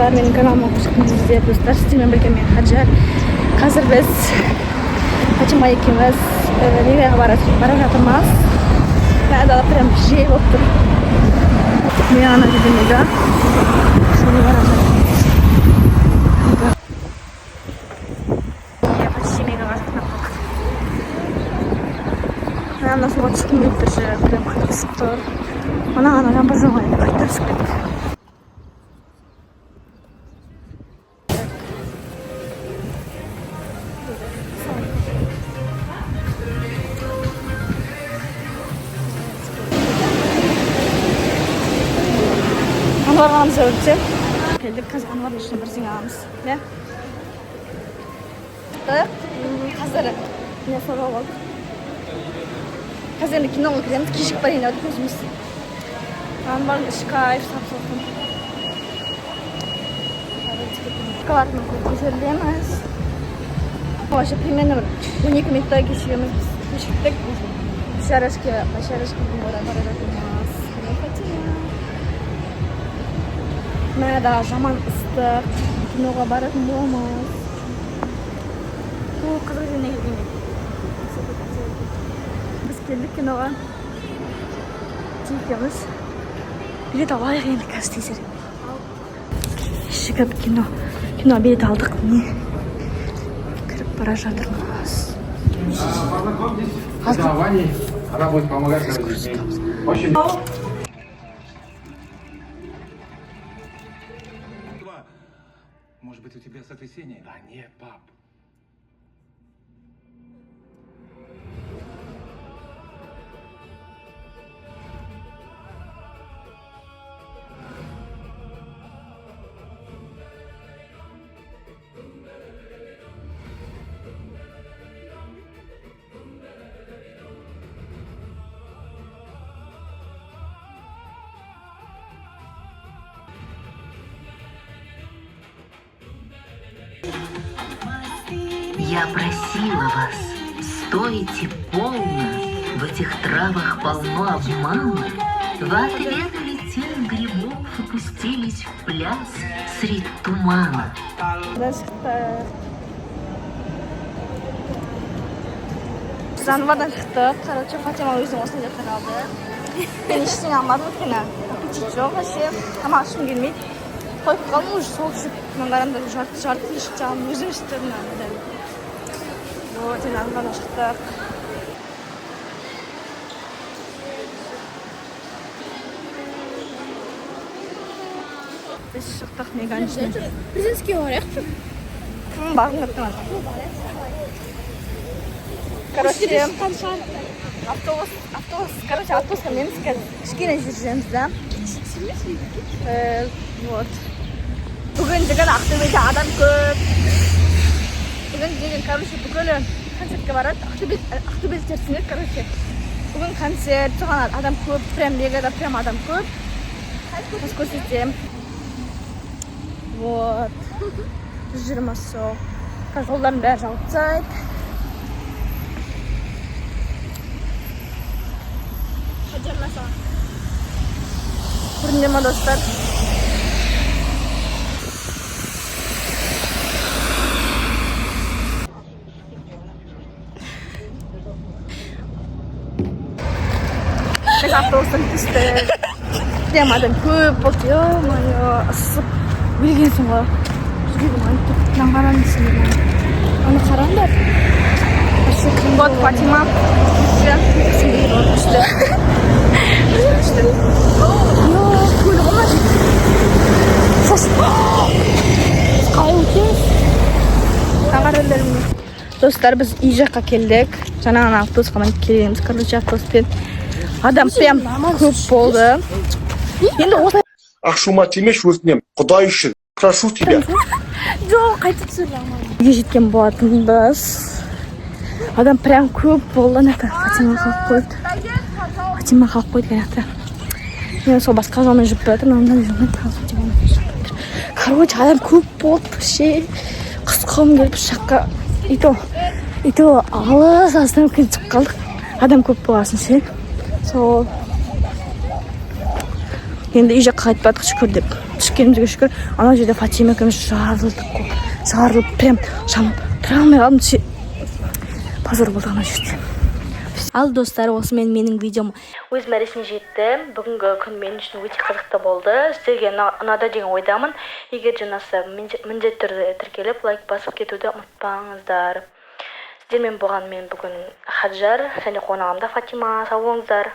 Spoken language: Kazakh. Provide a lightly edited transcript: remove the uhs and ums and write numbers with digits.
достар, менің каналыма қош келдіңіздер достар. Сіздермен бірге мен Хаджар. Қазір біз Фатима екеуміз Ливияға бара жатырмыз. Дала прям жел болып тұр. Мен ана жердемегі шоны бара жатырмыз. Почти мега важно. Ана суға түскім келіп тұр же, прям қатысып тұр. Ана жамбар жоқ еді, қайта түсіп кетті. Анвар аламыз өтсе. Келдік, қазір Анвар үшін бірдеңе аламыз. Қазір не сұрап алдық. Қазір енді киноға кіреміз, кешік бар енді өтіп өзіміз. Анвардың іші кайф, сап-соқын. Шоколадның көтерілеміз. Вообще примерно 12 минуттай кешігіміз. Кешіктік. Шарашке бара жатырмыз. Мәда жаман ыстық. Киноға баратын боламыз. Ол қызық жеріне келгенде. Біз келдік киноға. Екеуміз билет алайық енді қазір тезер. Шығып кино билет алдық. Не кіріп бара жатырмыз. Она будет помогать нам с детьми. Очень... Может быть, у тебя сотрясение? Да нет, пап. Я просила вас, стойте полно, в этих травах полно обмана. В ответ летели грибов и пустились в пляс средь тумана. Biz Anvar'dan çıktık. Короче, Фатима өзінің осында жатқан алды. Мен ештеңе алмадым өйткені аппетит жоқ, вообще тамақ ішкім келмейді. Қойып қалдым уже сол ішіп, қарамда жарты ішіп жағым өзім ішіп тұрдым. Вот, енді Анвардан шықтық. Біз шықтық меганың ішіне. Президентский барайық. Бағым қаттым ады. Короче, автобусқа меніз кішкене жүржеміз да. Вот. Бүгін деген Ақтөбеде адам көп. Бүгін деген, короче, бүкілі концертке барады. Ақтөбеде терсінет, короче. Бүгін концерт, соған адам көп, прям мегада прям адам көп. Біз көрсетем. Вот. Жүрміз сол. Жолдарын бәрі жауып тастайды. Көрінде ма достар? Біз автобустан түстік. Прям адам көп болды. Ё-моё, ысып өлгенсің ғой. Жүрегім айып тұр. Мынаны қараңызшы. Аны қараңдар. Вот Фатима. Күшті. Көлі ғана жетті. Қалай өтеміз? Ағарелерімді. Достар, біз үй жаққа келдік. Жаңа автобусқа келеміз. Короче, автобуспен адам прям көп болды. Енді осылай... Ақшума темеш өтінем. Құдай үшін. Прошу тебя. Жоқ, қайтып сөйлем. Үйге жеткен болатынбыз. Адам прям көп болды. Фатима қалып қойды. Фатима қалып қойды кәнекті. Мен сол басқа жолмен жүріп бәдір. Короче, адам көп болды. Қысқым келіп шаққа. Ито алыс астан өткен шығып қалдық. Адам көп боласын ше. Сол. Енді үй жаққа қайтпадық шүкір деп. түшкенімізге шүкір. Ана жерде Фатима екеуміз жарылып прям шамып тұра алмай қалдым. Позор болды ана жерде. Ал достар, осымен менің видеом өз мәресіне жетті. Бүгінгі күн мен үшін өте қызықты болды. Сіздерге ұнады деген ойдамын. Егер жанаса міндетті түрде тіркеліп лайк басып кетуді ұмытпаңыздар. Сіздермен болған мен бүгін Хаджар және қонағымда Фатима. Сау болыңыздар.